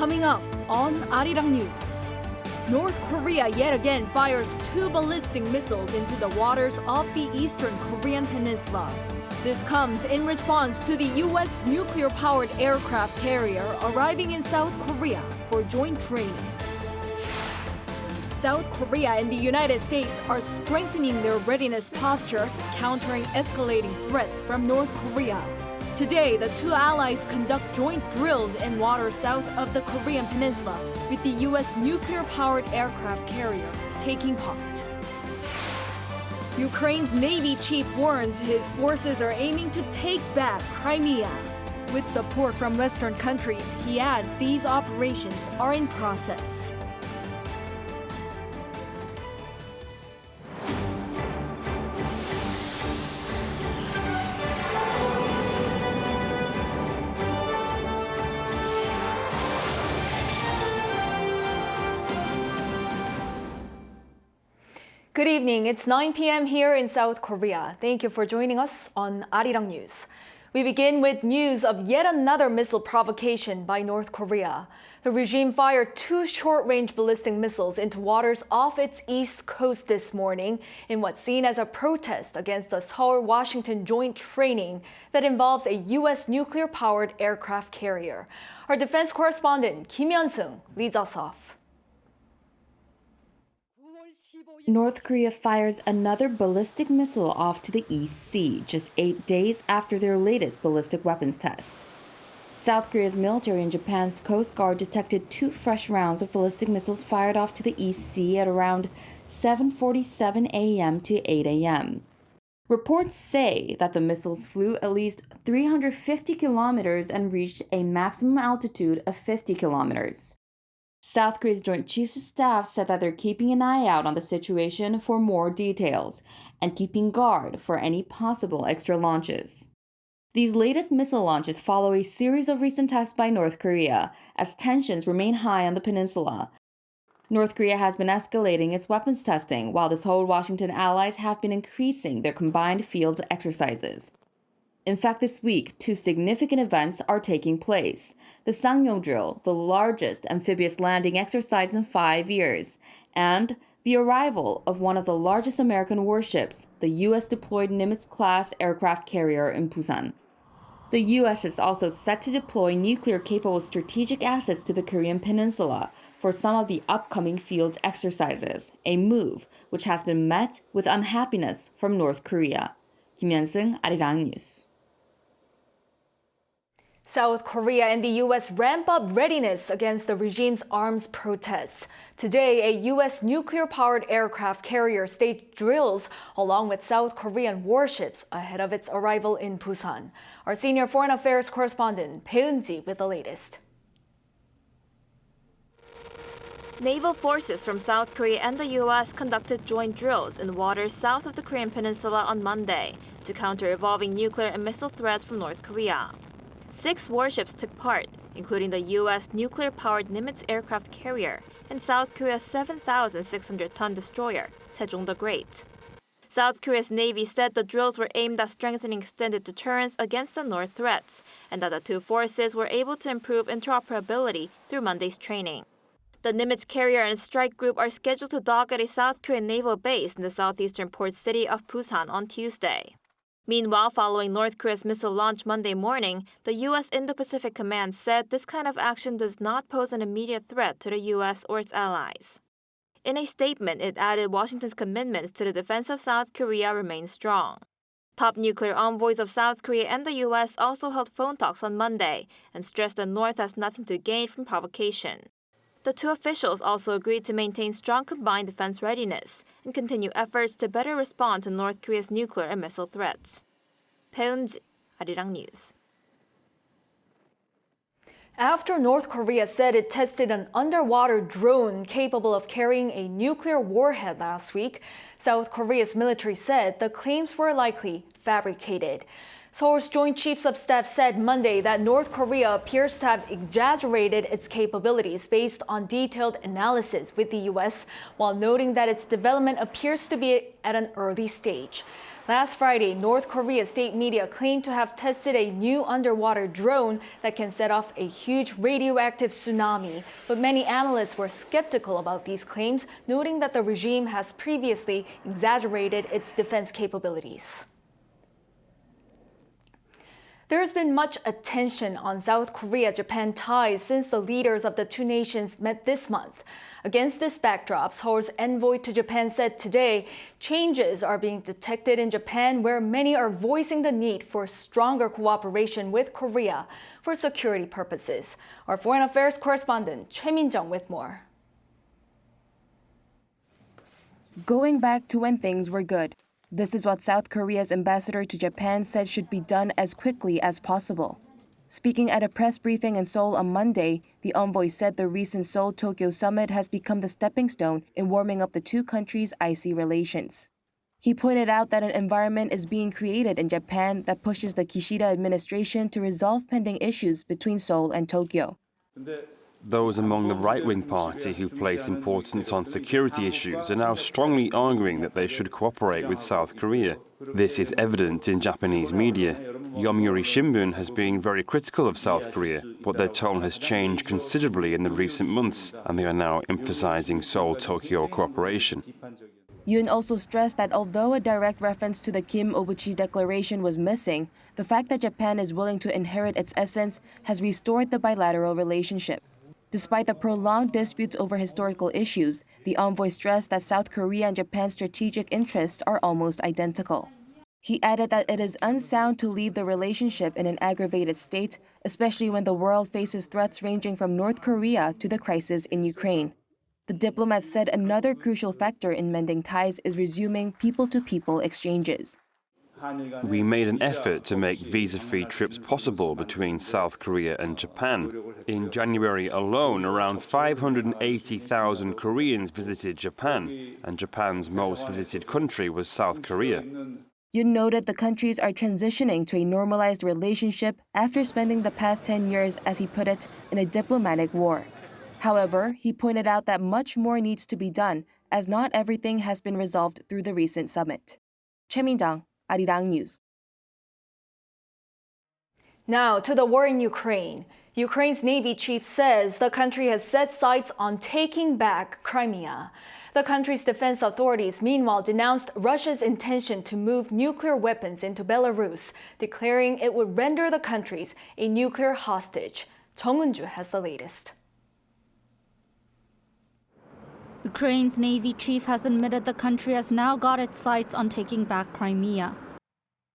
Coming up on Arirang News. North Korea yet again fires 2 ballistic missiles into the waters of the eastern Korean peninsula. This comes in response to the U.S. nuclear-powered aircraft carrier arriving in South Korea for joint training. South Korea and the United States are strengthening their readiness posture, countering escalating threats from North Korea. Today, the two allies conduct joint drills in waters south of the Korean peninsula, with the U.S. nuclear-powered aircraft carrier taking part. Ukraine's Navy chief warns his forces are aiming to take back Crimea. With support from Western countries, he adds these operations are in process. Good evening. It's 9 p.m. here in South Korea. Thank you for joining us on Arirang News. We begin with news of yet another missile provocation by North Korea. The regime fired 2 short-range ballistic missiles into waters off its east coast this morning in what's seen as a protest against the Seoul-Washington joint training that involves a U.S. nuclear-powered aircraft carrier. Our defense correspondent Kim Hyun-sung leads us off. North Korea fires another ballistic missile off to the East Sea just 8 days after their latest ballistic weapons test. South Korea's military and Japan's Coast Guard detected 2 fresh rounds of ballistic missiles fired off to the East Sea at around 7:47 a.m. to 8 a.m. Reports say that the missiles flew at least 350 kilometers and reached a maximum altitude of 50 kilometers. South Korea's Joint Chiefs of Staff said that they're keeping an eye out on the situation for more details and keeping guard for any possible extra launches. These latest missile launches follow a series of recent tests by North Korea as tensions remain high on the peninsula. North Korea has been escalating its weapons testing, while the Seoul-Washington allies have been increasing their combined field exercises. In fact, this week, 2 significant events are taking place. The Sangnyong drill, the largest amphibious landing exercise in 5 years, and the arrival of one of the largest American warships, the U.S.-deployed Nimitz-class aircraft carrier in Busan. The U.S. is also set to deploy nuclear-capable strategic assets to the Korean peninsula for some of the upcoming field exercises, a move which has been met with unhappiness from North Korea. Kim Hyun-sung, Arirang News. South Korea and the U.S. ramp up readiness against the regime's arms protests. Today, a U.S. nuclear-powered aircraft carrier staged drills along with South Korean warships ahead of its arrival in Busan. Our senior foreign affairs correspondent, Bae Eun-ji, with the latest. Naval forces from South Korea and the U.S. conducted joint drills in waters south of the Korean peninsula on Monday to counter evolving nuclear and missile threats from North Korea. 6 warships took part, including the U.S. nuclear-powered Nimitz aircraft carrier and South Korea's 7,600-ton destroyer, Sejong the Great. South Korea's Navy said the drills were aimed at strengthening extended deterrence against the North threats, and that the 2 forces were able to improve interoperability through Monday's training. The Nimitz carrier and strike group are scheduled to dock at a South Korean naval base in the southeastern port city of Busan on Tuesday. Meanwhile, following North Korea's missile launch Monday morning, the U.S. Indo-Pacific Command said this kind of action does not pose an immediate threat to the U.S. or its allies. In a statement, it added Washington's commitments to the defense of South Korea remain strong. Top nuclear envoys of South Korea and the U.S. also held phone talks on Monday and stressed the North has nothing to gain from provocation. The 2 officials also agreed to maintain strong combined defense readiness and continue efforts to better respond to North Korea's nuclear and missile threats. Bae Eun-ji, Arirang News. After North Korea said it tested an underwater drone capable of carrying a nuclear warhead last week, South Korea's military said the claims were likely fabricated. Seoul's Joint Chiefs of Staff said Monday that North Korea appears to have exaggerated its capabilities based on detailed analysis with the U.S., while noting that its development appears to be at an early stage. Last Friday, North Korea state media claimed to have tested a new underwater drone that can set off a huge radioactive tsunami. But many analysts were skeptical about these claims, noting that the regime has previously exaggerated its defense capabilities. There has been much attention on South Korea-Japan ties since the leaders of the two nations met this month. Against this backdrop, Seoul's envoy to Japan said today changes are being detected in Japan, where many are voicing the need for stronger cooperation with Korea for security purposes. Our foreign affairs correspondent Choi Min-jung with more. Going back to when things were good. This is what South Korea's ambassador to Japan said should be done as quickly as possible. Speaking at a press briefing in Seoul on Monday, the envoy said the recent Seoul-Tokyo summit has become the stepping stone in warming up the two countries' icy relations. He pointed out that an environment is being created in Japan that pushes the Kishida administration to resolve pending issues between Seoul and Tokyo. Those among the right-wing party who place importance on security issues are now strongly arguing that they should cooperate with South Korea. This is evident in Japanese media. Yomiuri Shimbun has been very critical of South Korea, but their tone has changed considerably in the recent months, and they are now emphasizing Seoul-Tokyo cooperation. Yoon also stressed that although a direct reference to the Kim Obuchi Declaration was missing, the fact that Japan is willing to inherit its essence has restored the bilateral relationship. Despite the prolonged disputes over historical issues, the envoy stressed that South Korea and Japan's strategic interests are almost identical. He added that it is unsound to leave the relationship in an aggravated state, especially when the world faces threats ranging from North Korea to the crisis in Ukraine. The diplomat said another crucial factor in mending ties is resuming people-to-people exchanges. We made an effort to make visa-free trips possible between South Korea and Japan. In January alone, around 580,000 Koreans visited Japan, and Japan's most visited country was South Korea. Yoon noted the countries are transitioning to a normalized relationship after spending the past 10 years, as he put it, in a diplomatic war. However, he pointed out that much more needs to be done, as not everything has been resolved through the recent summit. Choi Min-jung, Arirang News. Now to the war in Ukraine. Ukraine's Navy chief says the country has set sights on taking back Crimea. The country's defense authorities meanwhile denounced Russia's intention to move nuclear weapons into Belarus, declaring it would render the countries a nuclear hostage. Jung Eun-ju has the latest. Ukraine's Navy chief has admitted the country has now got its sights on taking back Crimea.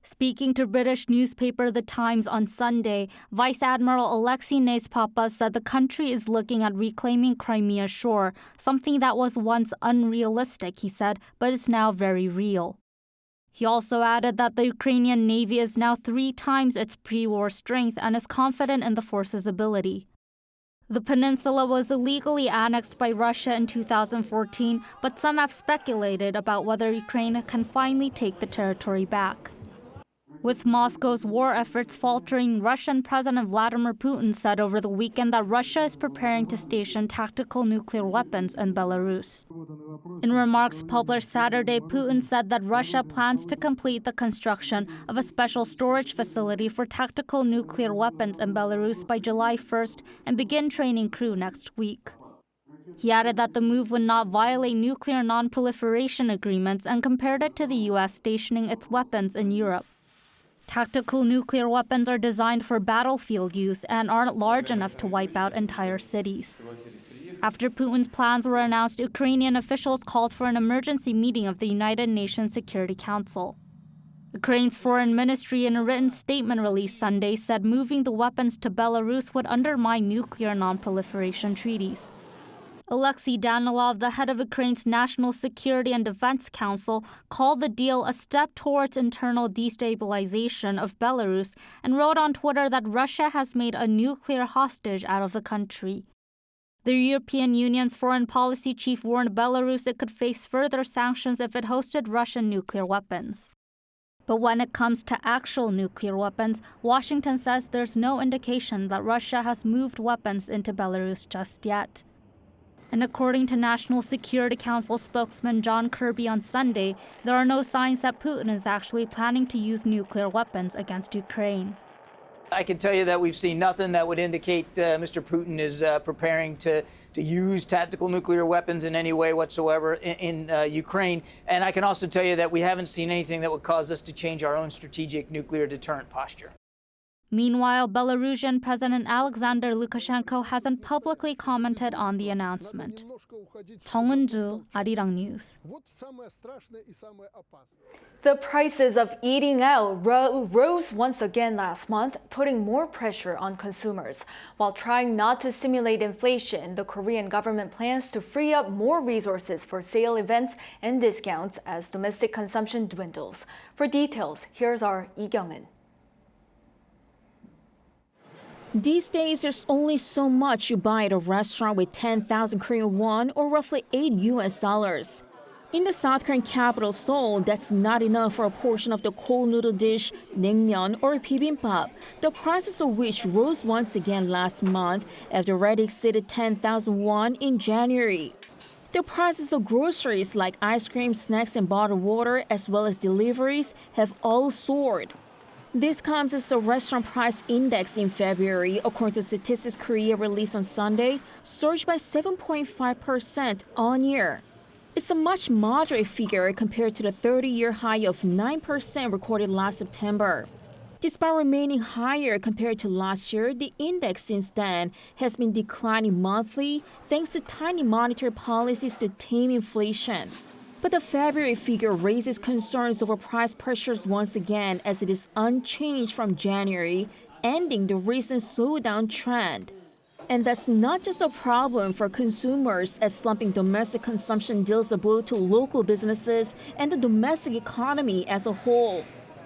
Speaking to British newspaper The Times on Sunday, Vice Admiral Alexei Nespapa said the country is looking at reclaiming Crimea shore, something that was once unrealistic, he said, but is now very real. He also added that the Ukrainian Navy is now 3 times its pre-war strength and is confident in the force's ability. The peninsula was illegally annexed by Russia in 2014, but some have speculated about whether Ukraine can finally take the territory back. With Moscow's war efforts faltering, Russian President Vladimir Putin said over the weekend that Russia is preparing to station tactical nuclear weapons in Belarus. In remarks published Saturday, Putin said that Russia plans to complete the construction of a special storage facility for tactical nuclear weapons in Belarus by July 1st and begin training crew next week. He added that the move would not violate nuclear non-proliferation agreements and compared it to the U.S. stationing its weapons in Europe. Tactical nuclear weapons are designed for battlefield use and aren't large enough to wipe out entire cities. After Putin's plans were announced, Ukrainian officials called for an emergency meeting of the United Nations Security Council. Ukraine's foreign ministry, in a written statement released Sunday, said moving the weapons to Belarus would undermine nuclear non-proliferation treaties. Alexei Danilov, the head of Ukraine's National Security and Defense Council, called the deal a step towards internal destabilization of Belarus and wrote on Twitter that Russia has made a nuclear hostage out of the country. The European Union's foreign policy chief warned Belarus it could face further sanctions if it hosted Russian nuclear weapons. But when it comes to actual nuclear weapons, Washington says there's no indication that Russia has moved weapons into Belarus just yet. And according to National Security Council spokesman John Kirby on Sunday, there are no signs that Putin is actually planning to use nuclear weapons against Ukraine. I can tell you that we've seen nothing that would indicate Mr. Putin is preparing to use tactical nuclear weapons in any way whatsoever in Ukraine. And I can also tell you that we haven't seen anything that would cause us to change our own strategic nuclear deterrent posture. Meanwhile, Belarusian President Alexander Lukashenko hasn't publicly commented on the announcement. Chung Eun-ju, Arirang News. The prices of eating out rose once again last month, putting more pressure on consumers. While trying not to stimulate inflation, the Korean government plans to free up more resources for sale events and discounts as domestic consumption dwindles. For details, here's our Lee Kyung-in. These days, there's only so much you buy at a restaurant with 10,000 Korean won or roughly $8. In the South Korean capital, Seoul, that's not enough for a portion of the cold noodle dish, naengmyeon or bibimbap, the prices of which rose once again last month after already exceeded 10,000 won in January. The prices of groceries like ice cream, snacks, and bottled water, as well as deliveries, have all soared. This comes as the restaurant price index in February, according to Statistics Korea released on Sunday, surged by 7.5% on year. It's a much moderate figure compared to the 30-year high of 9% recorded last September. Despite remaining higher compared to last year, the index since then has been declining monthly thanks to tiny monetary policies to tame inflation. But the February figure raises concerns over price pressures once again as it is unchanged from January, ending the recent slowdown trend. And that's not just a problem for consumers as slumping domestic consumption deals a blow to local businesses and the domestic economy as a whole.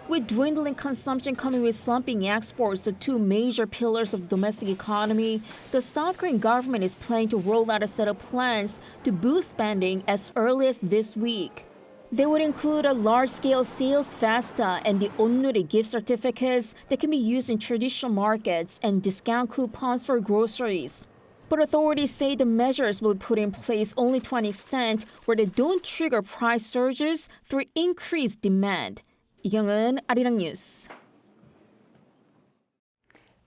With dwindling consumption coming with slumping exports, the two major pillars of domestic economy, the South Korean government is planning to roll out a set of plans to boost spending as early as this week. They would include a large-scale sales festa and the onnuri gift certificates that can be used in traditional markets and discount coupons for groceries. But authorities say the measures will be put in place only to an extent where they don't trigger price surges through increased demand. Lee Kyung-in, Arirang News.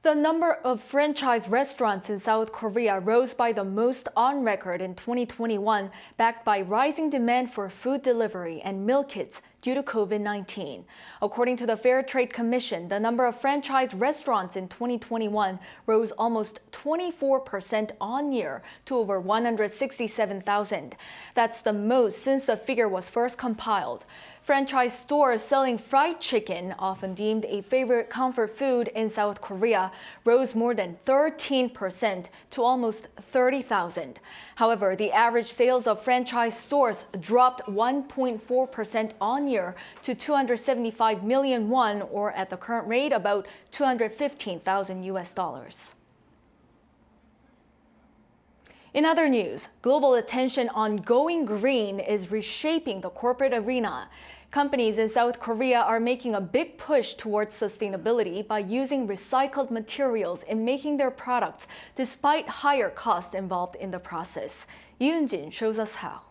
The number of franchise restaurants in South Korea rose by the most on record in 2021, backed by rising demand for food delivery and meal kits due to COVID-19. According to the Fair Trade Commission, the number of franchise restaurants in 2021 rose almost 24% on year to over 167,000. That's the most since the figure was first compiled. Franchise stores selling fried chicken, often deemed a favorite comfort food in South Korea, rose more than 13% to almost 30,000. However, the average sales of franchise stores dropped 1.4% on year to 275 million won, or at the current rate, about $215,000. In other news, global attention on going green is reshaping the corporate arena. Companies in South Korea are making a big push towards sustainability by using recycled materials in making their products, despite higher costs involved in the process. Yoon-jin shows us how.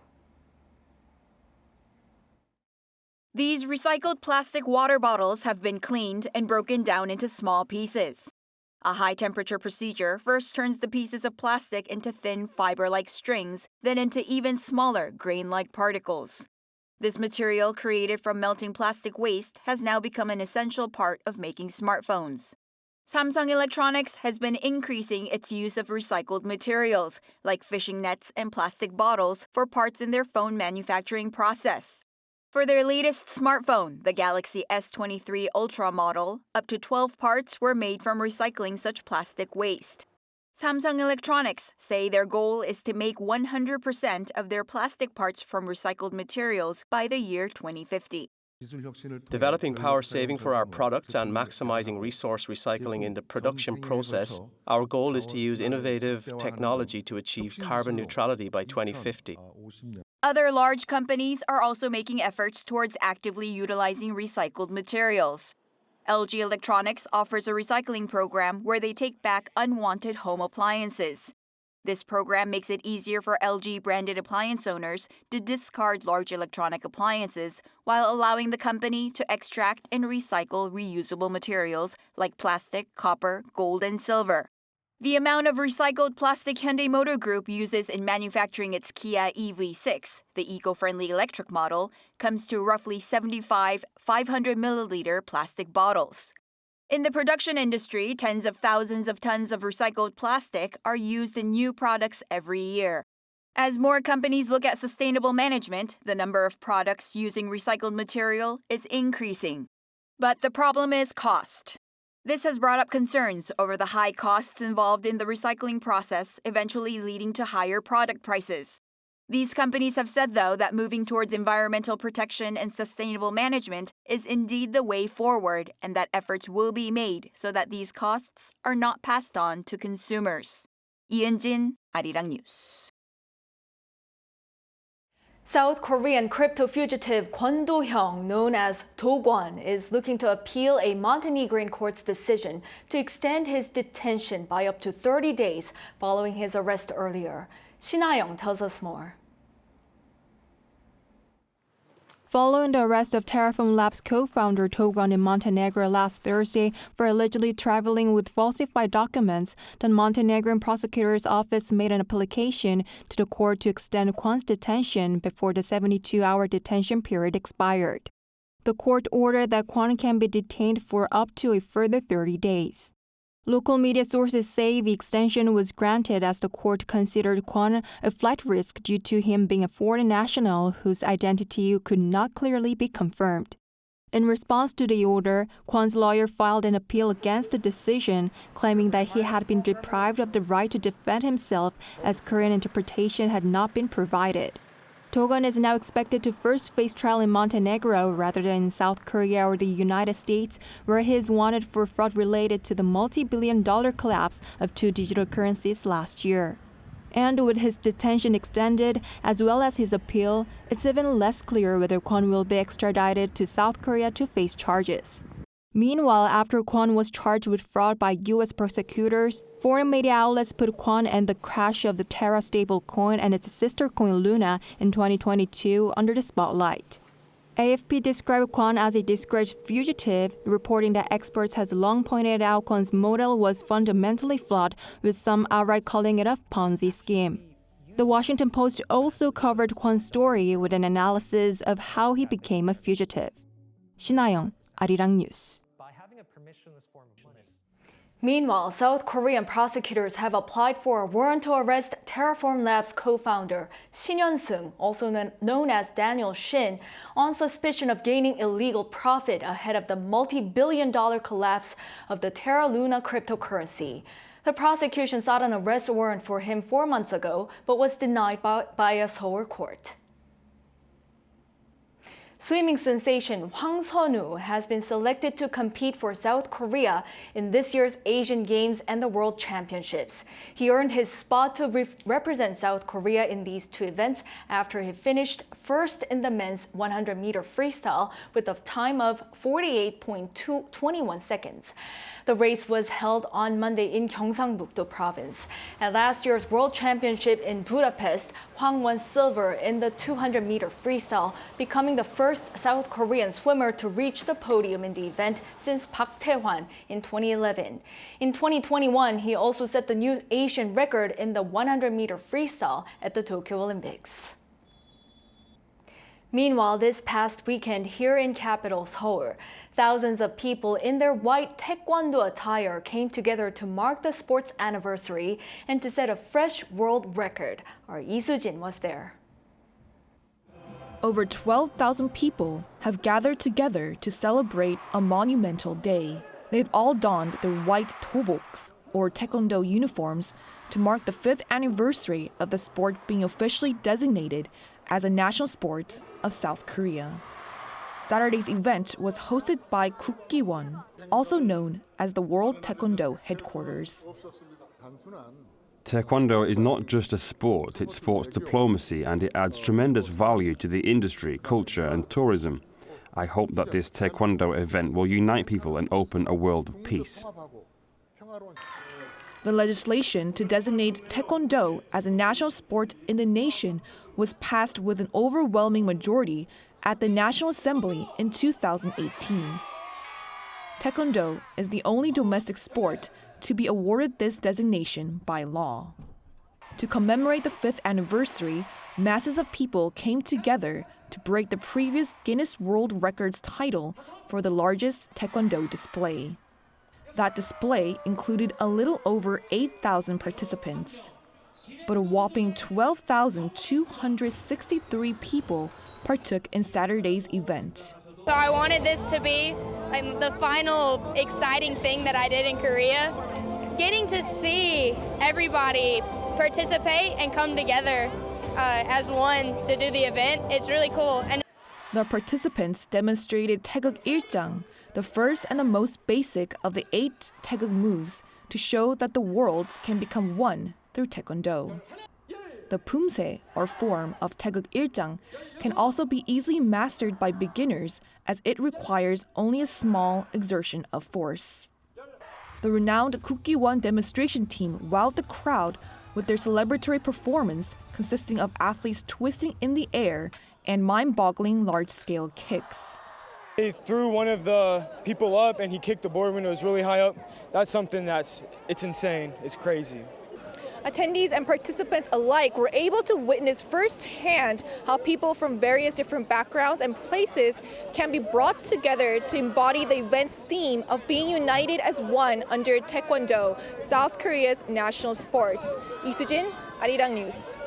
These recycled plastic water bottles have been cleaned and broken down into small pieces. A high-temperature procedure first turns the pieces of plastic into thin fiber-like strings, then into even smaller grain-like particles. This material, created from melting plastic waste, has now become an essential part of making smartphones. Samsung Electronics has been increasing its use of recycled materials, like fishing nets and plastic bottles, for parts in their phone manufacturing process. For their latest smartphone, the Galaxy S23 Ultra model, up to 12 parts were made from recycling such plastic waste. Samsung Electronics say their goal is to make 100% of their plastic parts from recycled materials by the year 2050. Developing power saving for our products and maximizing resource recycling in the production process, our goal is to use innovative technology to achieve carbon neutrality by 2050. Other large companies are also making efforts towards actively utilizing recycled materials. LG Electronics offers a recycling program where they take back unwanted home appliances. This program makes it easier for LG-branded appliance owners to discard large electronic appliances while allowing the company to extract and recycle reusable materials like plastic, copper, gold, and silver. The amount of recycled plastic Hyundai Motor Group uses in manufacturing its Kia EV6, the eco-friendly electric model, comes to roughly 75 500-milliliter plastic bottles. In the production industry, tens of thousands of tons of recycled plastic are used in new products every year. As more companies look at sustainable management, the number of products using recycled material is increasing. But the problem is cost. This has brought up concerns over the high costs involved in the recycling process, eventually leading to higher product prices. These companies have said, though, that moving towards environmental protection and sustainable management is indeed the way forward, and that efforts will be made so that these costs are not passed on to consumers. 이은진, Arirang News. South Korean crypto fugitive Kwon Do-hyung, known as Do Kwon, is looking to appeal a Montenegrin court's decision to extend his detention by up to 30 days following his arrest earlier. Shin Ha-young tells us more. Following the arrest of Terraform Labs co-founder Do Kwon in Montenegro last Thursday for allegedly traveling with falsified documents, the Montenegrin prosecutor's office made an application to the court to extend Kwon's detention before the 72-hour detention period expired. The court ordered that Kwon can be detained for up to a further 30 days. Local media sources say the extension was granted as the court considered Kwon a flight risk due to him being a foreign national whose identity could not clearly be confirmed. In response to the order, Kwon's lawyer filed an appeal against the decision, claiming that he had been deprived of the right to defend himself as current interpretation had not been provided. Do Kwon is now expected to first face trial in Montenegro rather than in South Korea or the United States, where he is wanted for fraud related to the multi-billion-dollar collapse of two digital currencies last year. And with his detention extended, as well as his appeal, it's even less clear whether Kwon will be extradited to South Korea to face charges. Meanwhile, after Kwon was charged with fraud by U.S. prosecutors, foreign media outlets put Kwon and the crash of the Terra stablecoin and its sister coin Luna in 2022 under the spotlight. AFP described Kwon as a disgraced fugitive, reporting that experts has long pointed out Kwon's model was fundamentally flawed, with some outright calling it a Ponzi scheme. The Washington Post also covered Kwon's story with an analysis of how he became a fugitive. Shin Ha-young, Arirang News. Meanwhile, South Korean prosecutors have applied for a warrant to arrest Terraform Labs co-founder Shin Hyun-sung, also known as Daniel Shin, on suspicion of gaining illegal profit ahead of the multi-billion-dollar collapse of the Terra Luna cryptocurrency. The prosecution sought an arrest warrant for him 4 months ago, but was denied by a Seoul court. Swimming sensation Hwang Sun-woo has been selected to compete for South Korea in this year's Asian Games and the World Championships. He earned his spot to represent South Korea in these two events after he finished first in the men's 100-meter freestyle with a time of 48.21 seconds. The race was held on Monday in Gyeongsangbuk-do province. At last year's World Championship in Budapest, Hwang won silver in the 200-meter freestyle, becoming the first South Korean swimmer to reach the podium in the event since Park Tae-hwan in 2011. In 2021, he also set the new Asian record in the 100-meter freestyle at the Tokyo Olympics. Meanwhile, this past weekend here in capital Seoul, thousands of people in their white Taekwondo attire came together to mark the sport's anniversary and to set a fresh world record. Our Lee Soo-jin was there. Over 12,000 people have gathered together to celebrate a monumental day. They've all donned their white toboks, or Taekwondo uniforms, to mark the 5th anniversary of the sport being officially designated as a national sport of South Korea. Saturday's event was hosted by gov't, also known as the World Taekwondo headquarters. Taekwondo is not just a sport, it sports diplomacy and it adds tremendous value to the industry, culture and tourism. I hope that this Taekwondo event will unite people and open a world of peace. The legislation to designate Taekwondo as a national sport in the nation was passed with an overwhelming majority at the National Assembly in 2018. Taekwondo is the only domestic sport to be awarded this designation by law. To commemorate the 5th anniversary, masses of people came together to break the previous Guinness World Records title for the largest Taekwondo display. That display included a little over 8,000 participants, but a whopping 12,263 people partook in Saturday's event. So I wanted this to be like the final exciting thing that I did in Korea. Getting to see everybody participate and come together as one to do the event, it's really cool. And the participants demonstrated Taeguk Il장, the first and the most basic of the 8 Taeguk moves, to show that the world can become one through Taekwondo. The Pumse, or form of Taeguk Il장, can also be easily mastered by beginners as it requires only a small exertion of force. The renowned Kukkiwon demonstration team wowed the crowd with their celebratory performance consisting of athletes twisting in the air and mind-boggling large-scale kicks. He threw one of the people up and he kicked the board when it was really high up. That's something it's insane, it's crazy. Attendees and participants alike were able to witness firsthand how people from various different backgrounds and places can be brought together to embody the event's theme of being united as one under Taekwondo, South Korea's national sport. 이수진, Arirang News.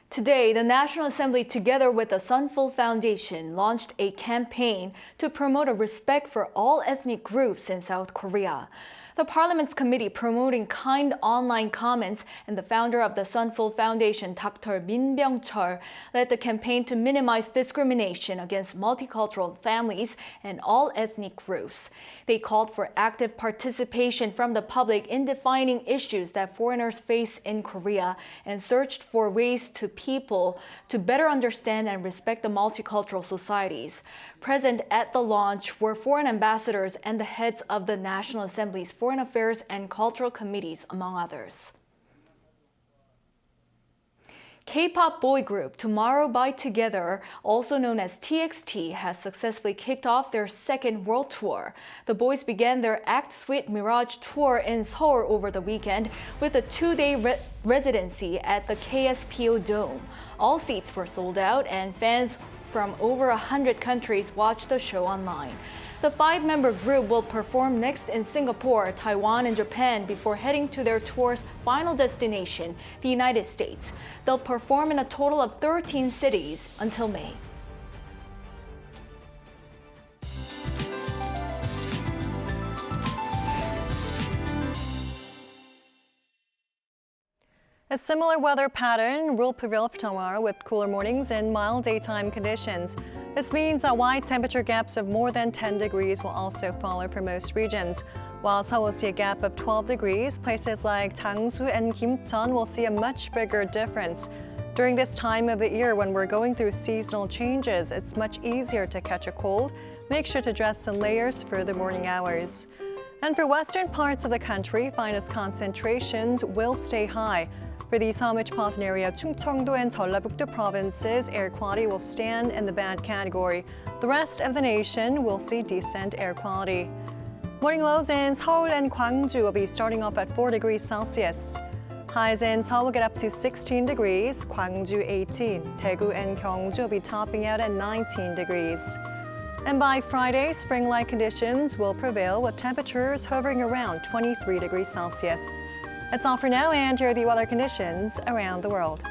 Today, the National Assembly, together with the Sun-woo Foundation, launched a campaign to promote a respect for all ethnic groups in South Korea. The Parliament's Committee Promoting Kind Online Comments and the founder of the Sun-woo Foundation, Dr. Min Byung-chul, led the campaign to minimize discrimination against multicultural families and all ethnic groups. They called for active participation from the public in defining issues that foreigners face in Korea and searched for ways to people to better understand and respect the multicultural societies. Present at the launch were foreign ambassadors and the heads of the National Assembly's Foreign Affairs and Cultural Committees, among others. K-pop boy group Tomorrow by Together, also known as TXT, has successfully kicked off their second world tour. The boys began their Act Sweet Mirage tour in Seoul over the weekend with a 2-day residency at the KSPO Dome. All seats were sold out and fans from over 100 countries watched the show online. The 5-member group will perform next in Singapore, Taiwan, and Japan before heading to their tour's final destination, the United States. They'll perform in a total of 13 cities until May. A similar weather pattern will prevail for tomorrow with cooler mornings and mild daytime conditions. This means that wide temperature gaps of more than 10 degrees will also follow for most regions. While Seoul will see a gap of 12 degrees, places like Jangsu and Gimcheon will see a much bigger difference. During this time of the year when we're going through seasonal changes, it's much easier to catch a cold. Make sure to dress in layers for the morning hours. And for western parts of the country, finest concentrations will stay high. For the Samut-Patan area, Chungcheongdo and Jeollabuk-do provinces, air quality will stand in the bad category. The rest of the nation will see decent air quality. Morning lows in Seoul and Gwangju will be starting off at 4 degrees Celsius. Highs in Seoul will get up to 16 degrees, Gwangju 18. Daegu and Gyeongju will be topping out at 19 degrees. And by Friday, spring-like conditions will prevail with temperatures hovering around 23 degrees Celsius. That's all for now, and here are the weather conditions around the world.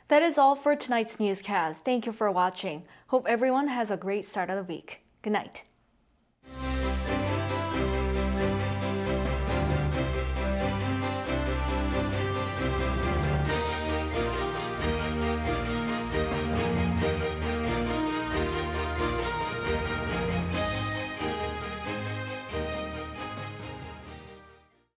That is all for tonight's newscast. Thank you for watching. Hope everyone has a great start of the week. Good night.